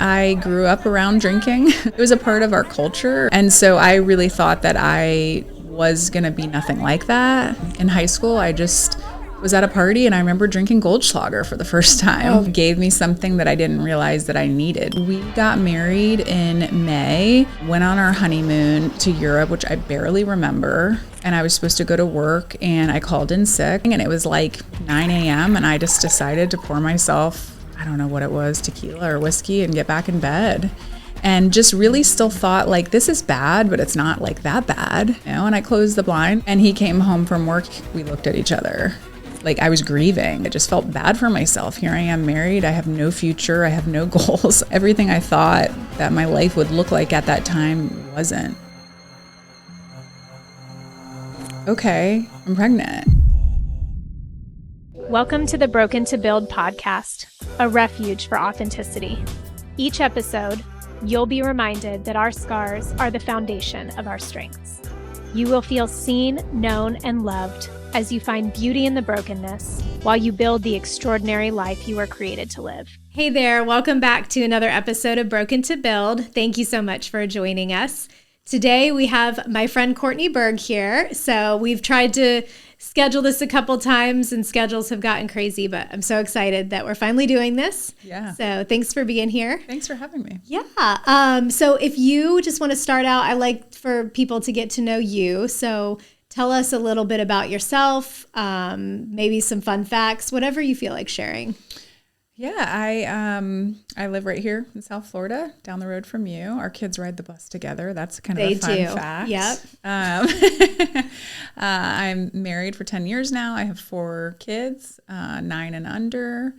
I grew up around drinking. It was a part of our culture. And so I really thought that I was going to be nothing like that. In high school, I just was at a party and I remember drinking Goldschlager for the first time. It gave me something that I didn't realize that I needed. We got married in May, went on our honeymoon to Europe, which I barely remember. And I was supposed to go to work and I called in sick and it was like 9 a.m. and I just decided to pour myself, I don't know what it was, tequila or whiskey and get back in bed. And just really still thought like, this is bad, but it's not like that bad. And I closed the blind and he came home from work. We looked at each other. Like I was grieving. I just felt bad for myself. Here I am married. I have no future. I have no goals. Everything I thought that my life would look like at that time wasn't. Okay, I'm pregnant. Welcome to the Broken to Build podcast, a refuge for authenticity. Each episode, you'll be reminded that our scars are the foundation of our strengths. You will feel seen, known, and loved as you find beauty in the brokenness while you build the extraordinary life you were created to live. Hey there, welcome back to another episode of Broken to Build. Thank you so much for joining us. Today we have my friend Courtney Burg here. So we've tried to schedule this a couple times and schedules have gotten crazy, but I'm so excited that we're finally doing this. Yeah. So thanks for being here. Thanks for having me. Yeah. So if you just want to start out, I like for people to get to know you. So tell us a little bit about yourself, maybe some fun facts, whatever you feel like sharing. Yeah, I live right here in South Florida, down the road from you. Our kids ride the bus together. That's kind of a fun fact. Yep. I'm married for 10 years now. I have 4 kids, 9 and under.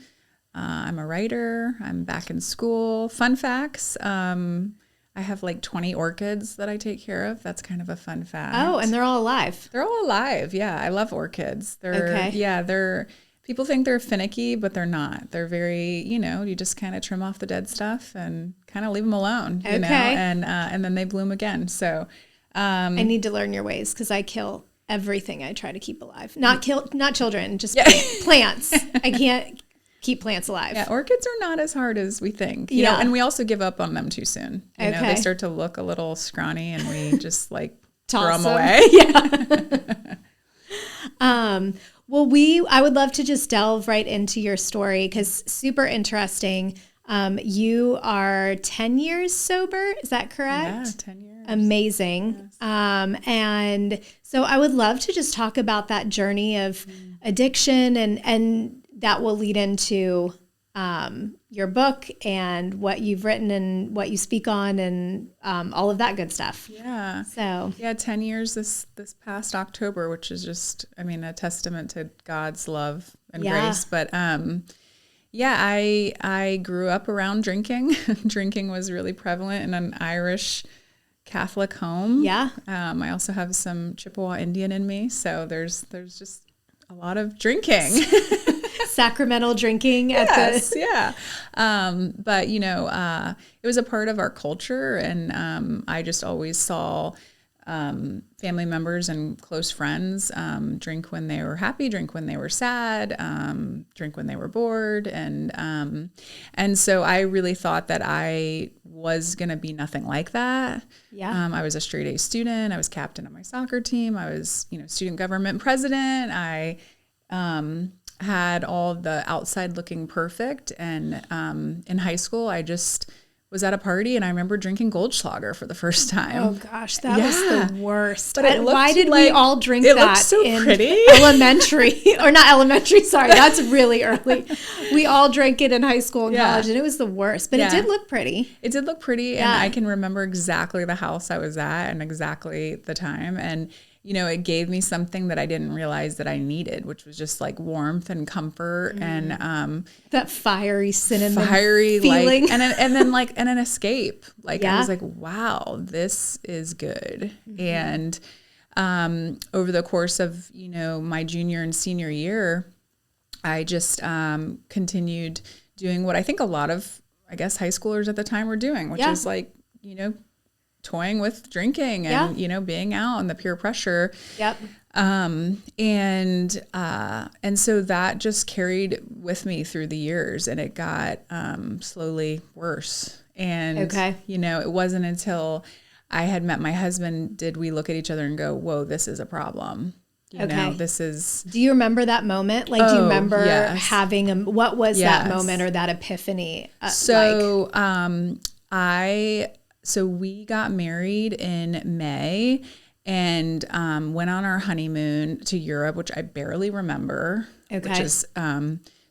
I'm a writer. I'm back in school. Fun facts. I have like 20 orchids that I take care of. That's kind of a fun fact. Oh, and they're all alive. They're all alive. Yeah, I love orchids. Okay. People think they're finicky, but they're not. They're very, you just kind of trim off the dead stuff and kind of leave them alone, you know, and then they bloom again. So I need to learn your ways because I kill everything I try to keep alive. Not children, just plants. I can't keep plants alive. Yeah, orchids are not as hard as we think. You know, and we also give up on them too soon. You know, they start to look a little scrawny and we just like throw them away. Yeah. Well, I would love to just delve right into your story because super interesting. You are 10 years sober. Is that correct? Yeah, 10 years. Amazing. Yes. And so I would love to just talk about that journey of addiction and that will lead into your book and what you've written and what you speak on and all of that good stuff. Yeah. So 10 years this past October, which is just, a testament to God's love and grace. But I grew up around drinking. Drinking was really prevalent in an Irish Catholic home. Yeah. I also have some Chippewa Indian in me, so there's just a lot of drinking. Sacramental drinking but it was a part of our culture, and I just always saw family members and close friends drink when they were happy, drink when they were sad, drink when they were bored, and so I really thought that I was going to be nothing like that. Yeah. I was a straight A student. I was captain of my soccer team. I was student government president. I had all the outside looking perfect. And in high school, I just was at a party and I remember drinking Goldschlager for the first time. Oh gosh, that was the worst. But why did we all drink that? It looked so pretty. Elementary, or not elementary, sorry, that's really early. We all drank it in high school and college and it was the worst, but it did look pretty. It did look pretty, and I can remember exactly the house I was at and exactly the time, and it gave me something that I didn't realize that I needed, which was just like warmth and comfort and that fiery cinnamon feeling, and then an escape. Like I was like, wow, this is good. And over the course of my junior and senior year, I just continued doing what I think a lot of high schoolers at the time were doing, which is like toying with drinking and, you know, being out and the peer pressure. Yep. And so that just carried with me through the years, and it got, slowly worse. And, you know, it wasn't until I had met my husband did we look at each other and go, whoa, this is a problem. You know, this is. Do you remember that moment? Like, do you remember having what was that moment or that epiphany? So we got married in May and went on our honeymoon to Europe, which I barely remember, which is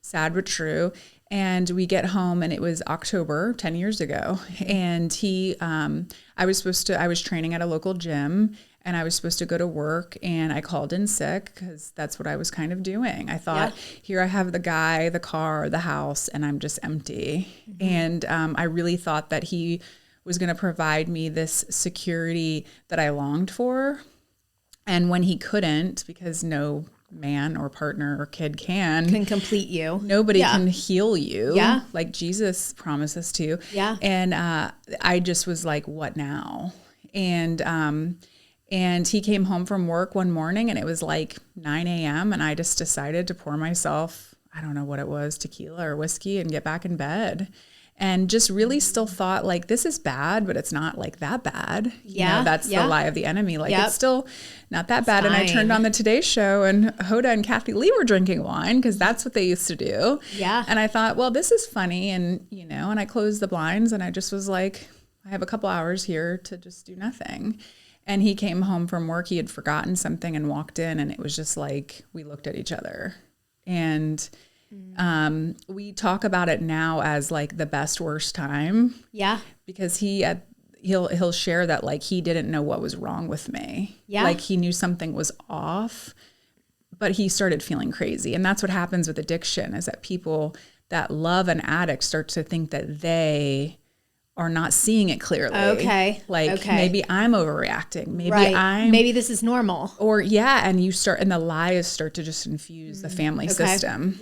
sad but true. And we get home and it was October 10 years ago. And I was training at a local gym and I was supposed to go to work, and I called in sick because that's what I was kind of doing. I thought, here I have the guy, the car, the house, and I'm just empty. And I really thought that he was going to provide me this security that I longed for. And when he couldn't, because no man or partner or kid can complete you. Nobody can heal you like Jesus promises to. And I just was like, what now? And he came home from work one morning and it was like 9 a.m. and I just decided to pour myself, I don't know what it was, tequila or whiskey, and get back in bed. And just really still thought like, this is bad, but it's not like that bad. You know, that's the lie of the enemy. Like it's still not that bad. Fine. And I turned on the Today Show and Hoda and Kathy Lee were drinking wine because that's what they used to do. And I thought, well, this is funny. And, you know, and I closed the blinds and I just was like, I have a couple hours here to just do nothing. And he came home from work. He had forgotten something and walked in, and it was just like, we looked at each other. And we talk about it now as like the best, worst time. Because he'll share that like he didn't know what was wrong with me. Like he knew something was off, but he started feeling crazy. And that's what happens with addiction, is that people that love an addict start to think that they are not seeing it clearly. Maybe I'm overreacting. Maybe this is normal. Or and you start, and the lies start to just infuse the family system.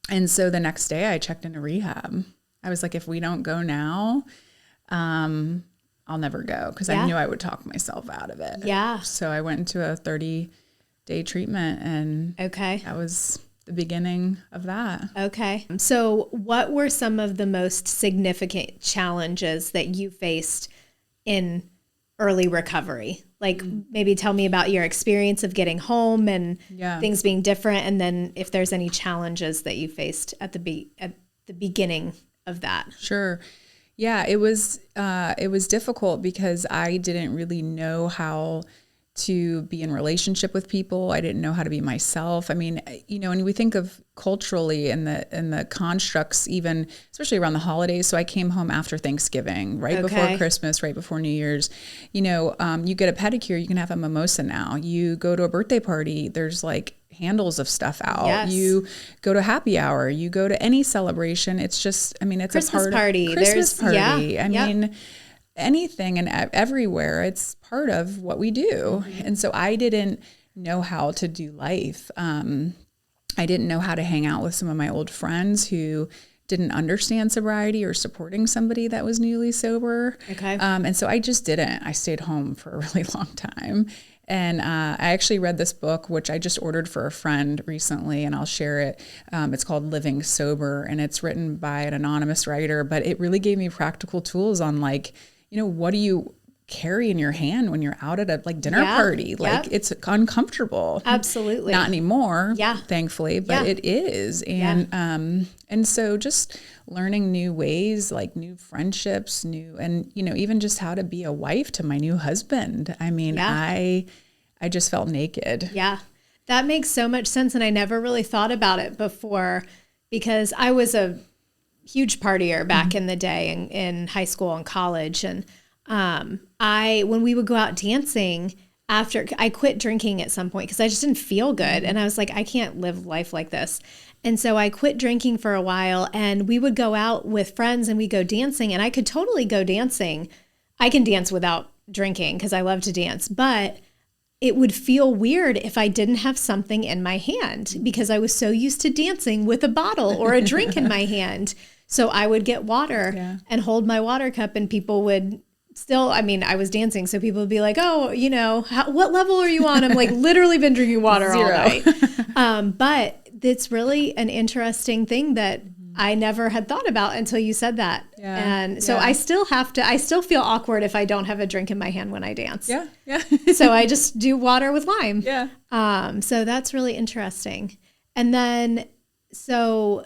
And so the next day I checked into rehab. I was like, if we don't go now, I'll never go, because I knew I would talk myself out of it. So I went into a 30-day treatment, and that was the beginning of that. So what were some of the most significant challenges that you faced in early recovery? Like maybe tell me about your experience of getting home and things being different. And then if there's any challenges that you faced at the beginning of that. Sure. Yeah, it was difficult because I didn't really know how to be in relationship with people. I didn't know how to be myself. I mean, you know, and we think of culturally and the constructs, even especially around the holidays. So I came home after Thanksgiving, right before Christmas, right before New Year's. You know, you get a pedicure, you can have a mimosa now. You go to a birthday party, there's like handles of stuff out. You go to happy hour, you go to any celebration. It's just, I mean, it's Christmas a part party. of Christmas party. I mean, anything and everywhere, it's part of what we do. And so I didn't know how to do life. I didn't know how to hang out with some of my old friends who didn't understand sobriety or supporting somebody that was newly sober. And so I just didn't. I stayed home for a really long time. And I actually read this book, which I just ordered for a friend recently, and I'll share it. It's called Living Sober, and it's written by an anonymous writer, but it really gave me practical tools on like, you know, what do you carry in your hand when you're out at a like dinner party? Like it's uncomfortable. Absolutely. Not anymore, thankfully, but it is. And so just learning new ways, like new friendships, and, you know, even just how to be a wife to my new husband. I mean, I just felt naked. That makes so much sense. And I never really thought about it before, because I was a huge partier back in the day in high school and college. And when we would go out dancing after, I quit drinking at some point because I just didn't feel good. And I was like, I can't live life like this. And so I quit drinking for a while, and we would go out with friends and we go dancing, and I could totally go dancing. I can dance without drinking because I love to dance, but it would feel weird if I didn't have something in my hand because I was so used to dancing with a bottle or a drink in my hand. So I would get water and hold my water cup, and people would still, I mean, I was dancing, so people would be like, oh, you know, what level are you on? I'm like, literally been drinking water all night. But it's really an interesting thing that I never had thought about until you said that. Yeah. And so I still feel awkward if I don't have a drink in my hand when I dance. Yeah. Yeah. So I just do water with lime. Yeah. So that's really interesting. And then, so,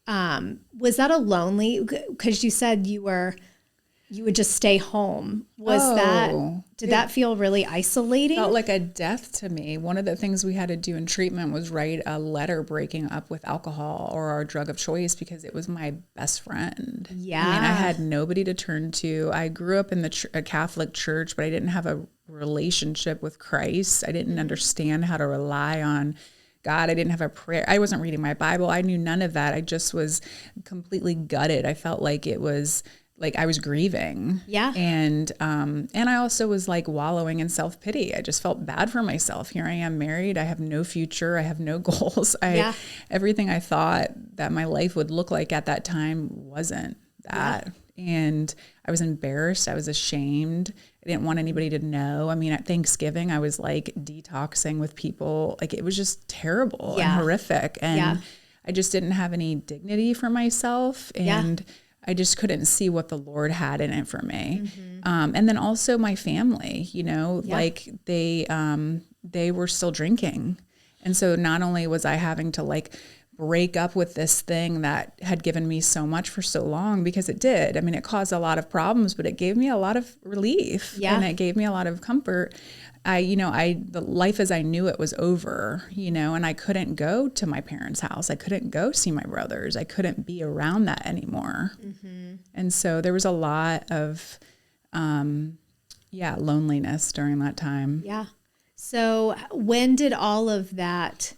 was that a lonely, because you said you would just stay home. Did that feel really isolating? Felt like a death to me. One of the things we had to do in treatment was write a letter breaking up with alcohol or our drug of choice because it was my best friend. Yeah. I mean, I had nobody to turn to. I grew up in a Catholic church, but I didn't have a relationship with Christ. I didn't understand how to rely on God. I didn't have a prayer. I wasn't reading my Bible. I knew none of that. I just was completely gutted. I felt like it was like I was grieving. Yeah. And I also was like wallowing in self-pity. I just felt bad for myself. Here I am married. I have no future. I have no goals. Everything I thought that my life would look like at that time wasn't that. Yeah. And I was embarrassed. I was ashamed. I didn't want anybody to know. I mean, at Thanksgiving, I was like detoxing with people. Like it was just terrible and horrific. And I just didn't have any dignity for myself. And I just couldn't see what the Lord had in it for me. Mm-hmm. And then also my family, like they were still drinking. And so not only was I having to like break up with this thing that had given me so much for so long, because it did. I mean, it caused a lot of problems, but it gave me a lot of relief and it gave me a lot of comfort. The life as I knew it was over, and I couldn't go to my parents' house. I couldn't go see my brothers. I couldn't be around that anymore. Mm-hmm. And so there was a lot of, loneliness during that time. Yeah. So when did all of that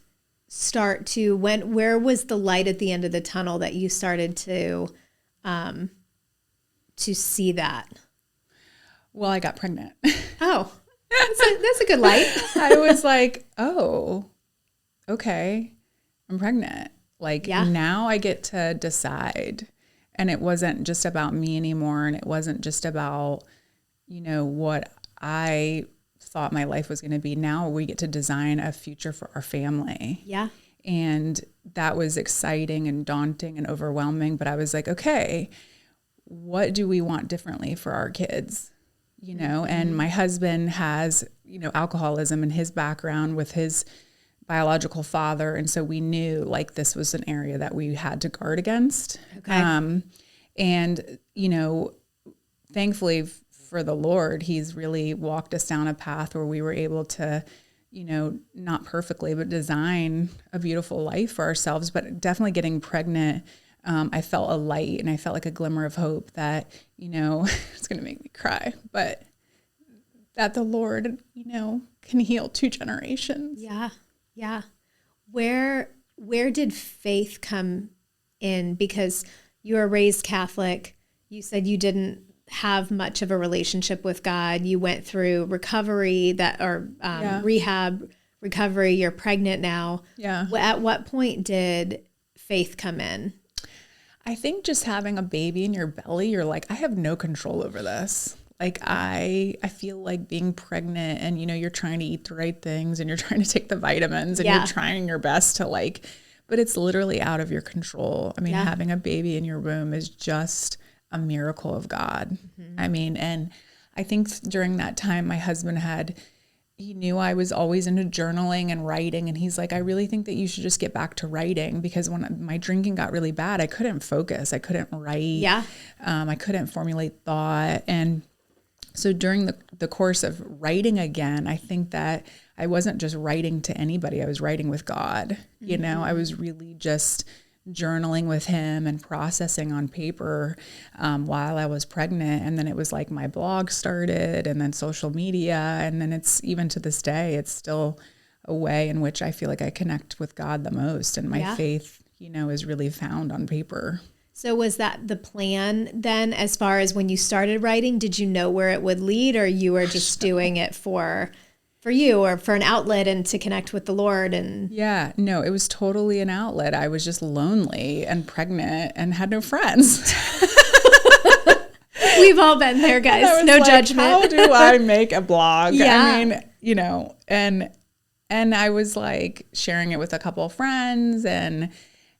start to, where was the light at the end of the tunnel that you started to see that? Well, I got pregnant. Oh. That's a good light. I was like, oh, okay, I'm pregnant. Like now I get to decide. And it wasn't just about me anymore. And it wasn't just about, what I thought my life was going to be. Now we get to design a future for our family. Yeah. And that was exciting and daunting and overwhelming. But I was like, okay, what do we want differently for our kids? And my husband has, alcoholism in his background with his biological father. And so we knew like this was an area that we had to guard against. Okay. Thankfully for the Lord, he's really walked us down a path where we were able to, not perfectly, but design a beautiful life for ourselves. But definitely getting pregnant, I felt a light and I felt like a glimmer of hope that, it's going to make me cry, but that the Lord, can heal 2 generations. Yeah. Yeah. Where did faith come in? Because you were raised Catholic. You said you didn't have much of a relationship with God. You went through recovery rehab recovery. You're pregnant now. Yeah. At what point did faith come in? I think just having a baby in your belly, you're like, I have no control over this. Like I feel like being pregnant and, you're trying to eat the right things and you're trying to take the vitamins and you're trying your best to but it's literally out of your control. I mean, having a baby in your womb is just a miracle of God. Mm-hmm. I mean, and I think during that time, my husband he knew I was always into journaling and writing. And he's like, I really think that you should just get back to writing, because when my drinking got really bad, I couldn't focus. I couldn't write. Yeah. I couldn't formulate thought. And so during the course of writing again, I think that I wasn't just writing to anybody. I was writing with God. Mm-hmm. I was really just journaling with him and processing on paper while I was pregnant. And then it was like my blog started, and then social media. And then it's even to this day, it's still a way in which I feel like I connect with God the most. And my faith, is really found on paper. So was that the plan then, as far as when you started writing? Did you know where it would lead, or you were just doing it for you or for an outlet and to connect with the Lord? And yeah, no, it was totally an outlet. I was just lonely and pregnant and had no friends. We've all been there, guys. No judgment. How do I make a blog? Yeah. I mean, and I was like sharing it with a couple of friends, and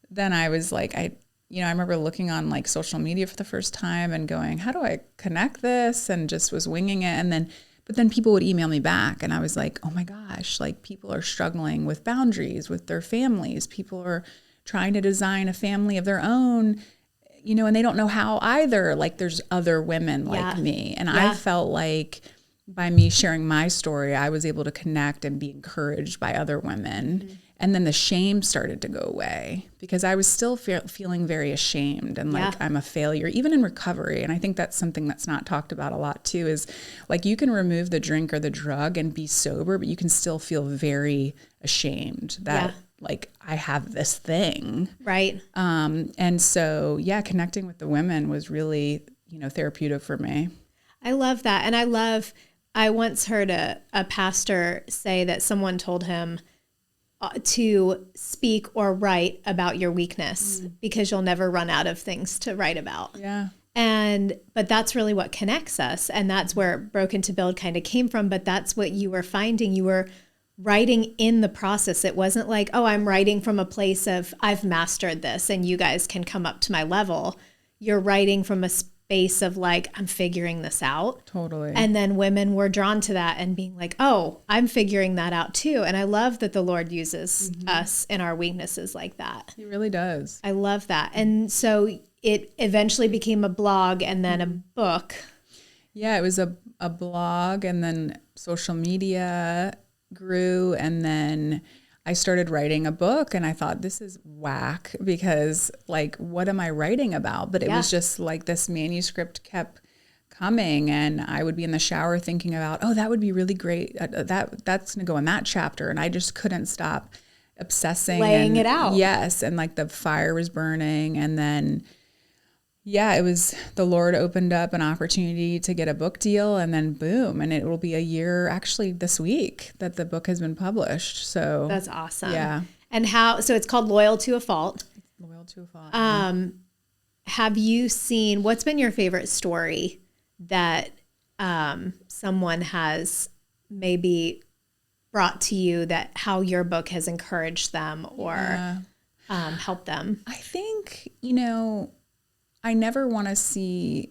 then I was like, I remember looking on like social media for the first time and going, how do I connect this? And just was winging it. But then people would email me back, and I was like, oh my gosh, like people are struggling with boundaries with their families. People are trying to design a family of their own, and they don't know how either. Like there's other women like me. And I felt like by me sharing my story, I was able to connect and be encouraged by other women. Mm-hmm. And then the shame started to go away because I was still feeling very ashamed and like I'm a failure, even in recovery. And I think that's something that's not talked about a lot too, is like you can remove the drink or the drug and be sober, but you can still feel very ashamed that like I have this thing. Right. And so, connecting with the women was really, therapeutic for me. I love that. And I once heard a pastor say that someone told him to speak or write about your weakness because you'll never run out of things to write about. Yeah. But that's really what connects us. And that's where Broken to Build kind of came from. But that's what you were finding. You were writing in the process. It wasn't like, oh, I'm writing from a place of I've mastered this and you guys can come up to my level. You're writing from a space of like, I'm figuring this out. Totally. And then women were drawn to that and being like, oh, I'm figuring that out too. And I love that the Lord uses us in our weaknesses like that. He really does. I love that. And so it eventually became a blog and then a book. Yeah, it was a blog, and then social media grew, and then I started writing a book, and I thought, this is whack because like, what am I writing about? But it was just like this manuscript kept coming, and I would be in the shower thinking about, oh, that would be really great. That's going to go in that chapter. And I just couldn't stop obsessing. Laying it out. Yes. And like the fire was burning. And then, it was the Lord opened up an opportunity to get a book deal, and then boom. And it will be a year actually this week that the book has been published. So that's awesome. Yeah. And so it's called Loyal to a Fault. Loyal to a Fault. Have you seen, what's been your favorite story that someone has maybe brought to you, that how your book has encouraged them or helped them? I think, I never want to see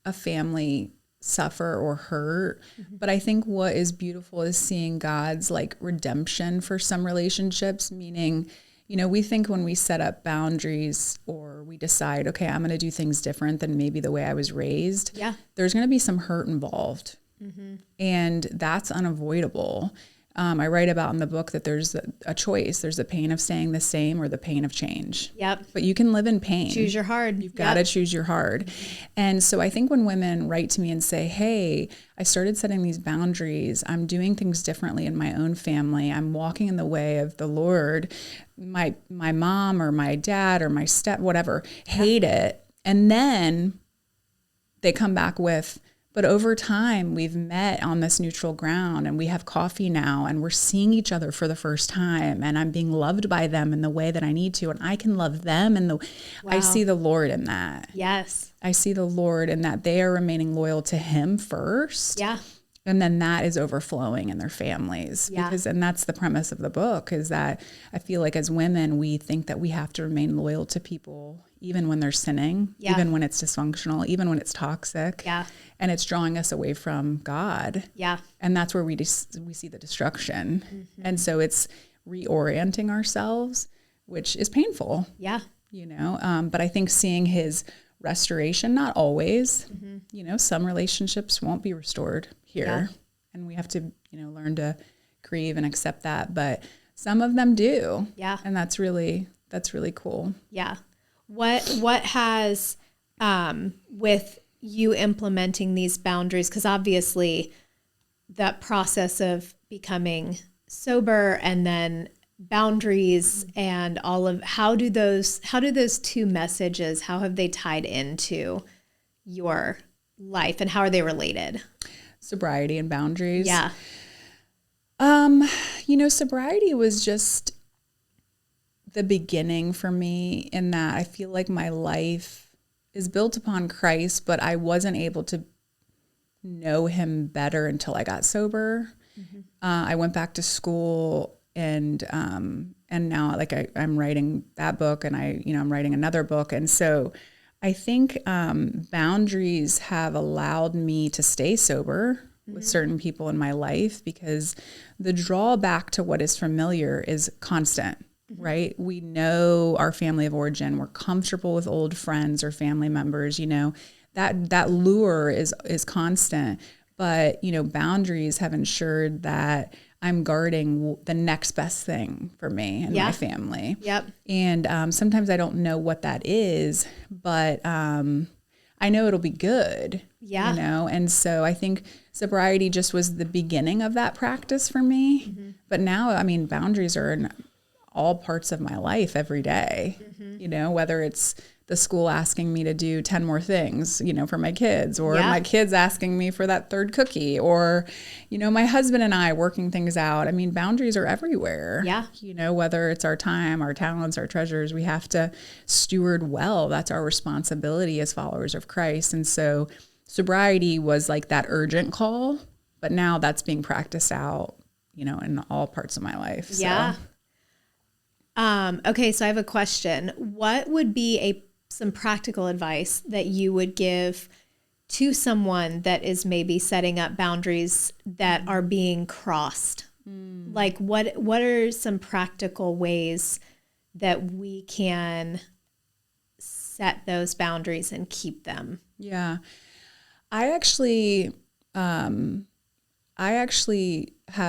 a family suffer or hurt, but I think what is beautiful is seeing God's like redemption for some relationships, meaning, we think when we set up boundaries or we decide, okay, I'm going to do things different than maybe the way I was raised. Yeah. There's going to be some hurt involved. And that's unavoidable. I write about in the book that there's a choice. There's the pain of staying the same or the pain of change. Yep. But you can live in pain. Choose your hard. You've got to choose your hard. And so I think when women write to me and say, hey, I started setting these boundaries. I'm doing things differently in my own family. I'm walking in the way of the Lord. My mom or my dad or my whatever, hate it. And then they come back with, but over time, we've met on this neutral ground, and we have coffee now, and we're seeing each other for the first time, and I'm being loved by them in the way that I need to, and I can love them. And I see the Lord in that. Yes. I see the Lord in that they are remaining loyal to Him first. Yeah. And then that is overflowing in their families. Yeah. And that's the premise of the book, is that I feel like as women, we think that we have to remain loyal to people, even when they're sinning, even when it's dysfunctional, even when it's toxic. Yeah. And it's drawing us away from God. Yeah. And that's where we see the destruction. And so it's reorienting ourselves, which is painful. Yeah. But I think seeing His restoration, not always, some relationships won't be restored here. And we have to, learn to grieve and accept that. But some of them do. Yeah. And that's really cool. Yeah. What has, with you implementing these boundaries, because obviously that process of becoming sober and then boundaries and all of, how do those two messages, how have they tied into your life and how are they related? Sobriety and boundaries. Yeah. Sobriety was just the beginning for me in that I feel like my life is built upon Christ, but I wasn't able to know him better until I got sober. I went back to school and now like I'm writing that book, and I'm writing another book. And so I think boundaries have allowed me to stay sober with certain people in my life, because the drawback to what is familiar is constant, right? We know our family of origin. We're comfortable with old friends or family members, that lure is constant. But, boundaries have ensured that I'm guarding the next best thing for me and my family. Yep. And sometimes I don't know what that is, but I know it'll be good. Yeah. And so I think sobriety just was the beginning of that practice for me. But now, boundaries are in all parts of my life every day, whether it's the school asking me to do 10 more things, for my kids, or my kids asking me for that third cookie, or, my husband and I working things out. Boundaries are everywhere. Yeah. Whether it's our time, our talents, our treasures, we have to steward well. That's our responsibility as followers of Christ. And so sobriety was like that urgent call, but now that's being practiced out, in all parts of my life. Yeah. Okay. So I have a question. What would be some practical advice that you would give to someone that is maybe setting up boundaries that are being crossed? Like what are some practical ways that we can set those boundaries and keep them? Yeah. I actually have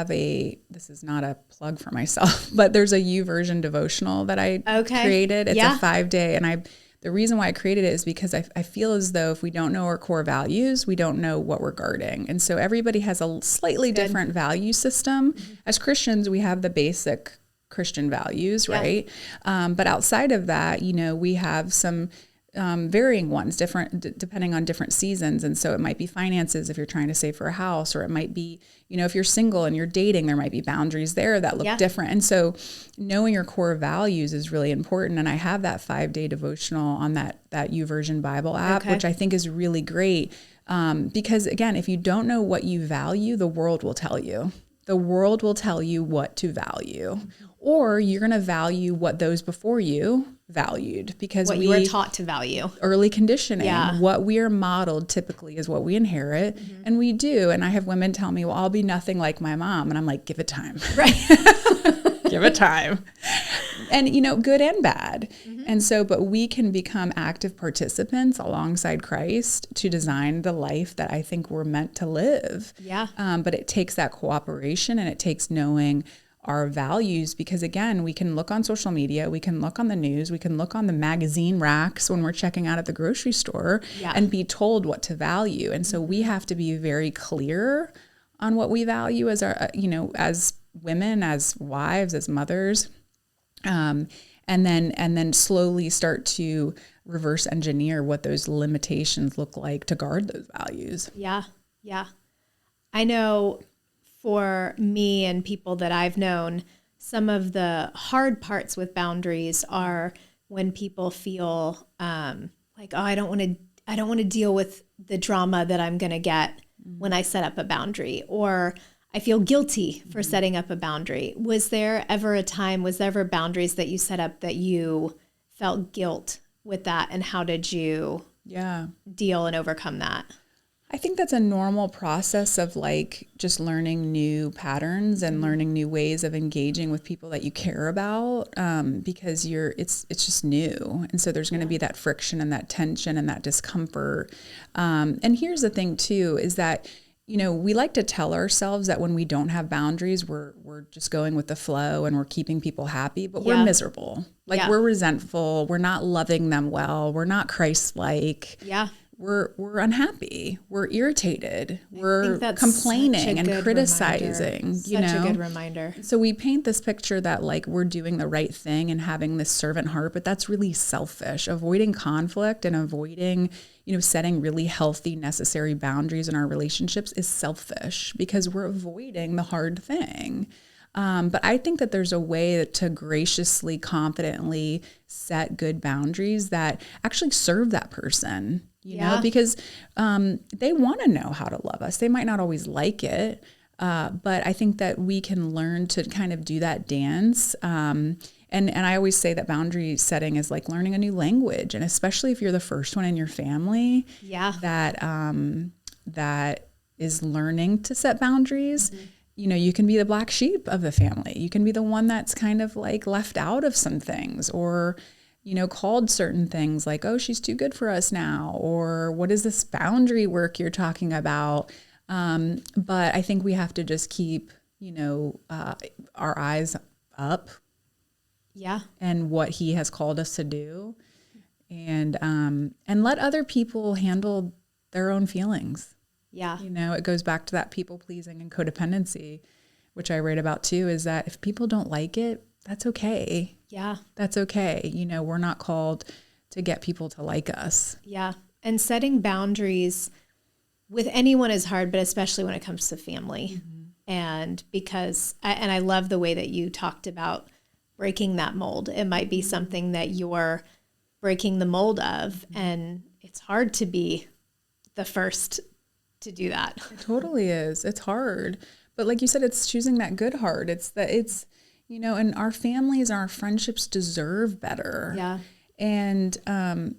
this is not a plug for myself, but there's a YouVersion devotional that I created. It's a 5-day. And the reason why I created it is because I feel as though if we don't know our core values, we don't know what we're guarding. And so everybody has a slightly different value system. As Christians, we have the basic Christian values, right? But outside of that, we have some varying ones, different depending on different seasons. And so it might be finances if you're trying to save for a house, or it might be, if you're single and you're dating, there might be boundaries there that look different. And so knowing your core values is really important. And I have that 5-day devotional on that YouVersion Bible app, which I think is really great. Because again, if you don't know what you value, the world will tell you. The world will tell you what to value, or you're going to value what those before you valued, because what you were taught to value. Early conditioning. What we are modeled typically is what we inherit, and we do. And I have women tell me, well, I'll be nothing like my mom. And I'm like, give it time. Right. Give it time. And, good and bad. And so, but we can become active participants alongside Christ to design the life that I think we're meant to live. Yeah. But it takes that cooperation, and it takes knowing our values, because again, we can look on social media, we can look on the news, we can look on the magazine racks when we're checking out at the grocery store and be told what to value. And so we have to be very clear on what we value as our, as women, as wives, as mothers. And then slowly start to reverse engineer what those limitations look like to guard those values. Yeah. Yeah. I know for me and people that I've known, some of the hard parts with boundaries are when people feel like, oh, I don't want to deal with the drama that I'm going to get when I set up a boundary, or I feel guilty for setting up a boundary. Was there ever boundaries that you set up that you felt guilt with that, and how did you deal and overcome that? I think that's a normal process of like just learning new patterns and learning new ways of engaging with people that you care about, because it's just new. And so there's going to be that friction and that tension and that discomfort. And here's the thing too, is that, we like to tell ourselves that when we don't have boundaries, we're just going with the flow and we're keeping people happy, but we're miserable. Like we're resentful. We're not loving them well. We're not Christ-like. Yeah. We're unhappy. We're irritated. We're complaining and criticizing. Such a good reminder. So we paint this picture that like we're doing the right thing and having this servant heart, but that's really selfish. Avoiding conflict and avoiding, setting really healthy, necessary boundaries in our relationships is selfish, because we're avoiding the hard thing. But I think that there's a way to graciously, confidently set good boundaries that actually serve that person, you know, because they want to know how to love us. They might not always like it, but I think that we can learn to kind of do that dance. And I always say that boundary setting is like learning a new language, and especially if you're the first one in your family that is learning to set boundaries. You know, you can be the black sheep of the family. You can be the one that's kind of like left out of some things, or, you know, called certain things like, oh, she's too good for us now, or what is this boundary work you're talking about? But I think we have to just keep, you know, our eyes up. And what he has called us to do, and let other people handle their own feelings. You know, it goes back to that people pleasing and codependency, which I write about too, is that if people don't like it, that's okay. That's okay. You know, we're not called to get people to like us. And setting boundaries with anyone is hard, but especially when it comes to family. And because, I love the way that you talked about breaking that mold. It might be something that you're breaking the mold of, and it's hard to be the first to do that. It totally is. It's hard. But like you said, it's choosing that good heart. It's, you know, and our families and our friendships deserve better. And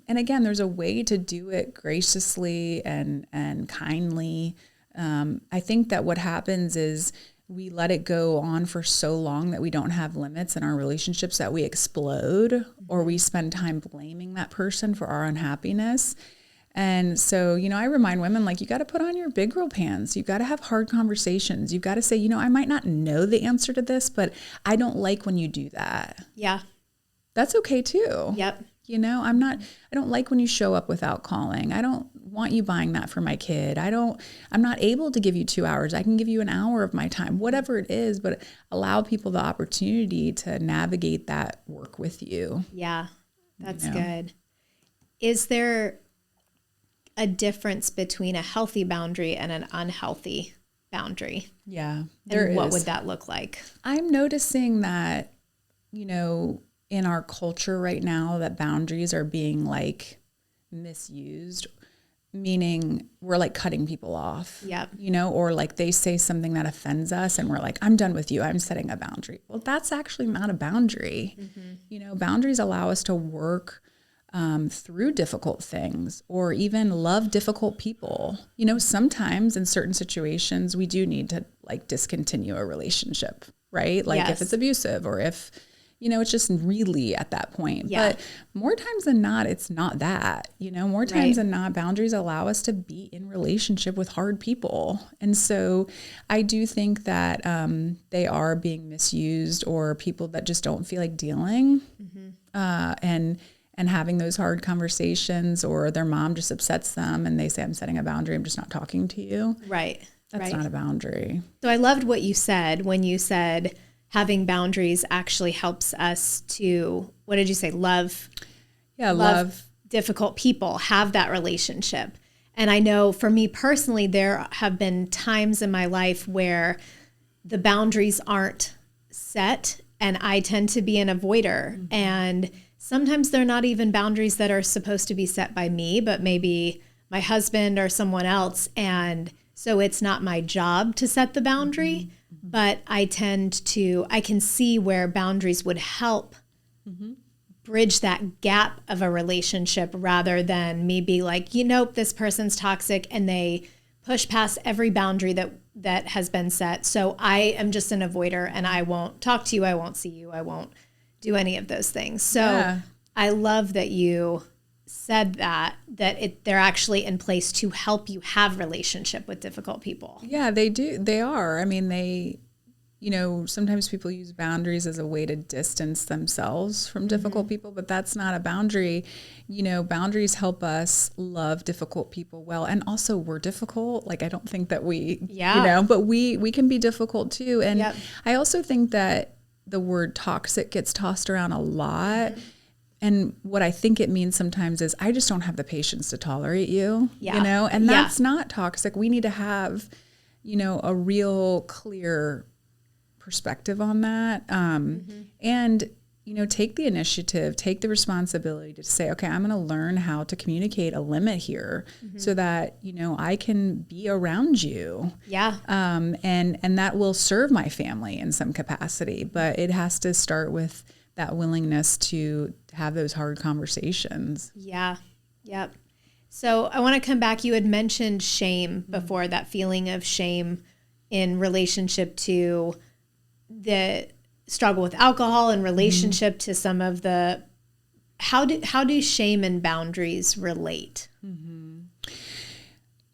again, there's a way to do it graciously and kindly. I think that what happens is we let it go on for so long that we don't have limits in our relationships, that we explode, or we spend time blaming that person for our unhappiness. And so, you know, I remind women, like, you got to put on your big girl pants. You've got to have hard conversations. You've got to say, you know, I might not know the answer to this, but I don't like when you do that. That's okay too. You know, I don't like when you show up without calling. I don't want you buying that for my kid. I'm not able to give you 2 hours. I can give you an hour of my time, whatever it is, but allow people the opportunity to navigate that work with you. That's good. Is there a difference between a healthy boundary and an unhealthy boundary? There is. What would that look like? I'm noticing that, you know, in our culture right now, that boundaries are being like misused, meaning we're like cutting people off, you know, or like they say something that offends us and we're like, I'm done with you. I'm setting a boundary. Well, that's actually not a boundary. You know, boundaries allow us to work through difficult things, or even love difficult people. You know, sometimes in certain situations, we do need to like discontinue a relationship, right? Like if it's abusive, or if, you know, it's just really at that point. But more times than not, it's not that, you know, more times than not, boundaries allow us to be in relationship with hard people. And so I do think that they are being misused, or people that just don't feel like dealing and having those hard conversations, or their mom just upsets them and they say, I'm setting a boundary, I'm just not talking to you. That's not a boundary. So I loved what you said when you said having boundaries actually helps us to, what did you say? Love difficult people, have that relationship. And I know for me personally, there have been times in my life where the boundaries aren't set, and I tend to be an avoider. And sometimes they're not even boundaries that are supposed to be set by me, but maybe my husband or someone else. And so it's not my job to set the boundary, but I can see where boundaries would help bridge that gap of a relationship, rather than me be like, you know, this person's toxic and they push past every boundary that has been set. So I am just an avoider, and I won't talk to you. I won't see you. I won't do any of those things. So I love that you said that they're actually in place to help you have relationship with difficult people. They do. They are. I mean, you know, sometimes people use boundaries as a way to distance themselves from difficult people, but that's not a boundary. You know, boundaries help us love difficult people well. And also, we're difficult. Like, I don't think that you know, but we can be difficult too. And I also think that the word toxic gets tossed around a lot. And what I think it means sometimes is, I just don't have the patience to tolerate you, you know, and that's not toxic. We need to have, you know, a real clear perspective on that. And, take the initiative, take the responsibility to say, okay, I'm going to learn how to communicate a limit here so that, I can be around you. Yeah. And that will serve my family in some capacity, but it has to start with that willingness to have those hard conversations. Yeah. Yep. So I want to come back. You had mentioned shame before, that feeling of shame in relationship to the struggle with alcohol in relationship to some of the, how do shame and boundaries relate?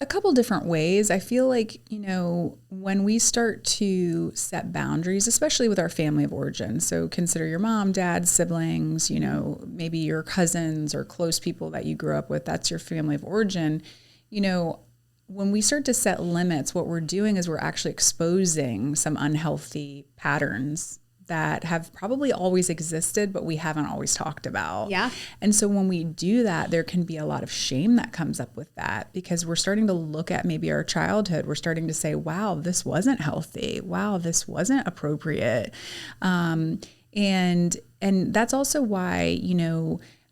A couple different ways. I feel like, when we start to set boundaries, especially with our family of origin, so consider your mom, dad, siblings, maybe your cousins or close people that you grew up with, that's your family of origin. When we start to set limits, what we're doing is we're actually exposing some unhealthy patterns that have probably always existed, but we haven't always talked about. Yeah. And so when we do that, there can be a lot of shame that comes up with that, because we're starting to look at maybe our childhood. We're starting to say, wow, this wasn't healthy. Wow, this wasn't appropriate. And that's also why,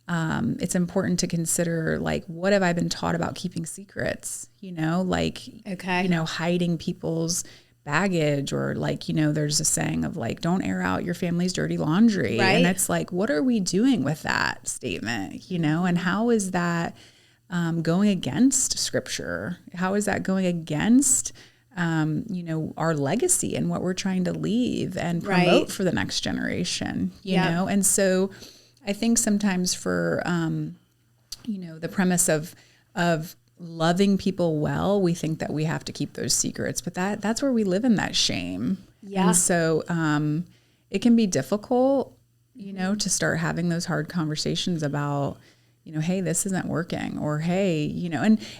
it's important to consider, like, what have I been taught about keeping secrets? Hiding people's baggage, or there's a saying of don't air out your family's dirty laundry. Right. And it's like, what are we doing with that statement? And how is that going against scripture? How is that going against, our legacy and what we're trying to leave and promote for the next generation, you know? And so I think sometimes for, the premise of loving people well, we think that we have to keep those secrets, but that's where we live in that shame. Yeah. And so it can be difficult, to start having those hard conversations about, hey, this isn't working, or hey,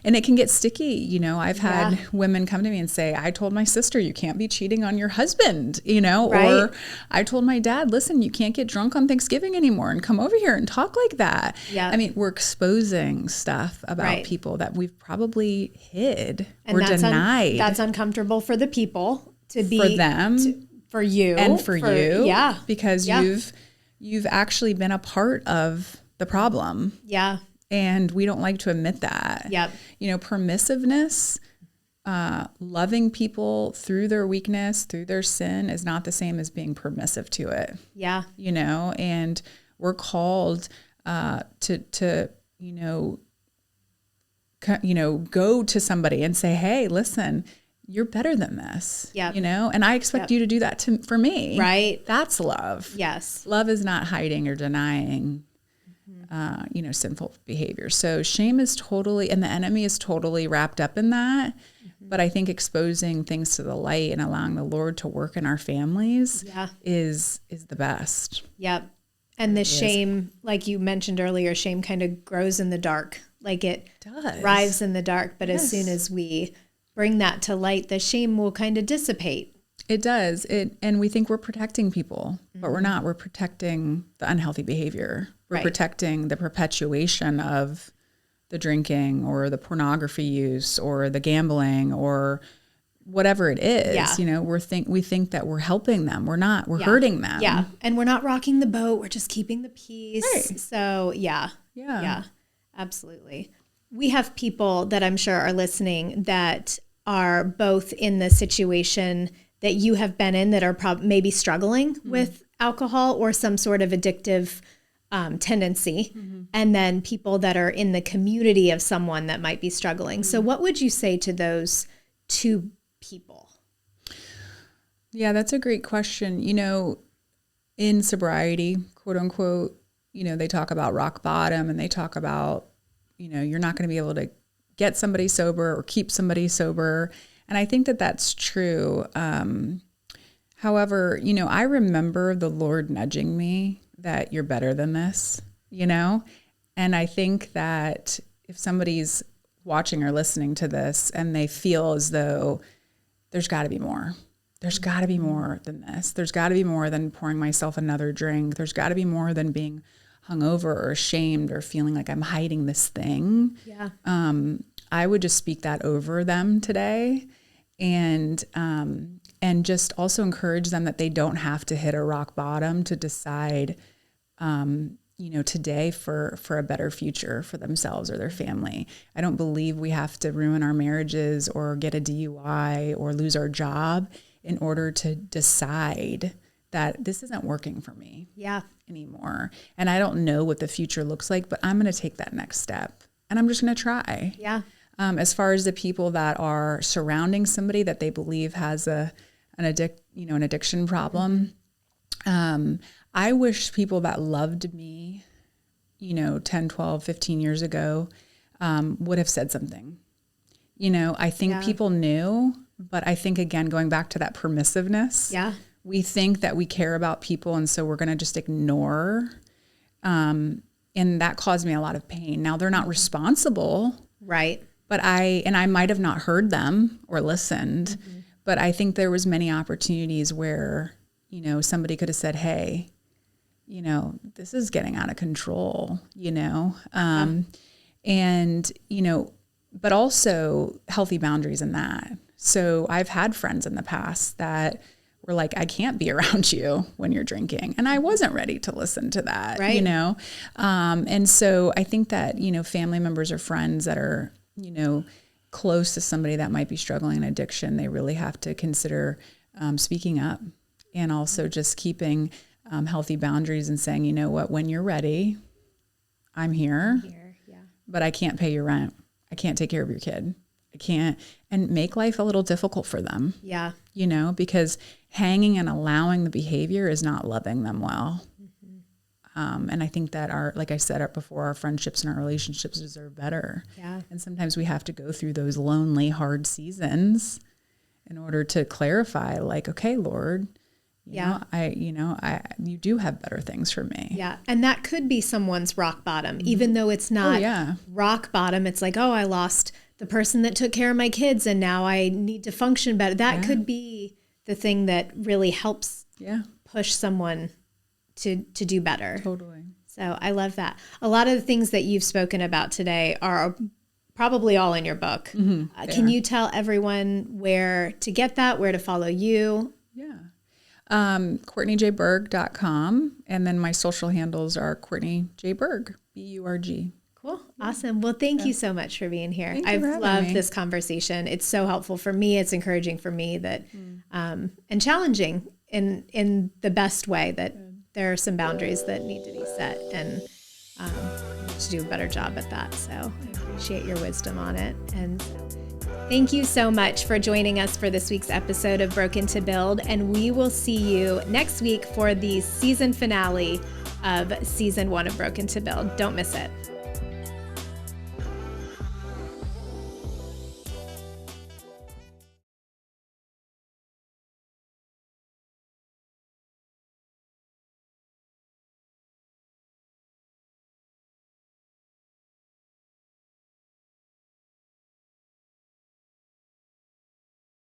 and it can get sticky. I've had women come to me and say, I told my sister you can't be cheating on your husband, or I told my dad, listen, you can't get drunk on Thanksgiving anymore and come over here and talk like that. Yeah. I mean, we're exposing stuff about people that we've probably hid or that's denied. That's uncomfortable for the people to be, for them, for you, and for you. Yeah. Because you've actually been a part of the problem. Yeah. And we don't like to admit that. Yep. Permissiveness, loving people through their weakness, through their sin, is not the same as being permissive to it. Yeah. And we're called to go to somebody and say, hey, listen, you're better than this. Yep. And I expect you to do that for me. Right. That's love. Yes. Love is not hiding or denying sinful behavior. So shame is totally, and the enemy is totally wrapped up in that. But I think exposing things to the light and allowing the Lord to work in our families is the best. Yep. And the shame, like you mentioned earlier, shame kind of grows in the dark. Like it thrives in the dark. But as soon as we bring that to light, the shame will kind of dissipate. It does. And we think we're protecting people, but we're not. We're protecting the unhealthy behavior. We're protecting the perpetuation of the drinking or the pornography use or the gambling or whatever it is. Yeah. We think that we're helping them. We're not. We're hurting them. Yeah. And we're not rocking the boat. We're just keeping the peace. Right. So yeah, absolutely. We have people that I'm sure are listening that are both in the situation that you have been in, that are maybe struggling with alcohol or some sort of addictive tendency, and then people that are in the community of someone that might be struggling. So what would you say to those two people? Yeah, that's a great question. In sobriety, quote unquote, they talk about rock bottom, and they talk about, you're not going to be able to get somebody sober or keep somebody sober. And I think that that's true. However, I remember the Lord nudging me that you're better than this, and I think that if somebody's watching or listening to this and they feel as though there's got to be more, there's got to be more than this. There's got to be more than pouring myself another drink. There's got to be more than being hungover or ashamed or feeling like I'm hiding this thing. Yeah. I would just speak that over them today. And And just also encourage them that they don't have to hit a rock bottom to decide, today for a better future for themselves or their family. I don't believe we have to ruin our marriages or get a DUI or lose our job in order to decide that this isn't working for me anymore. And I don't know what the future looks like, but I'm going to take that next step and I'm just going to try. Yeah. As far as the people that are surrounding somebody that they believe has an addiction problem, I wish people that loved me, 10, 12, 15 years ago, would have said something. I think people knew, but I think, again, going back to that permissiveness, we think that we care about people, and so we're going to just ignore. And that caused me a lot of pain. Now, they're not responsible. Right. But I might have not heard them or listened, but I think there was many opportunities where, somebody could have said, hey, this is getting out of control, but also healthy boundaries in that. So I've had friends in the past that were like, I can't be around you when you're drinking. And I wasn't ready to listen to that, right. And so I think that, family members or friends that are, close to somebody that might be struggling in addiction, they really have to consider speaking up and also just keeping healthy boundaries and saying, when you're ready, I'm here, but I can't pay your rent. I can't take care of your kid. I can't, and make life a little difficult for them. Yeah. Because hanging and allowing the behavior is not loving them well. And I think that like I said before, our friendships and our relationships deserve better. Yeah. And sometimes we have to go through those lonely, hard seasons in order to clarify, like, okay, Lord, you do have better things for me. Yeah. And that could be someone's rock bottom, even though it's not rock bottom. It's like, oh, I lost the person that took care of my kids and now I need to function better. That could be the thing that really helps push someone to do better. Totally. So I love that. A lot of the things that you've spoken about today are probably all in your book. Can you tell everyone where to get that, where to follow you? Yeah. CourtneyJBerg.com. And then my social handles are Courtney J. Berg, B-U-R-G. Cool. Awesome. Well, thank you so much for being here. I've loved this conversation. It's so helpful for me. It's encouraging for me that, and challenging in the best way, that there are some boundaries that need to be set, and to do a better job at that. So I appreciate your wisdom on it. And thank you so much for joining us for this week's episode of Broken to Build. And we will see you next week for the season finale of season 1 of Broken to Build. Don't miss it.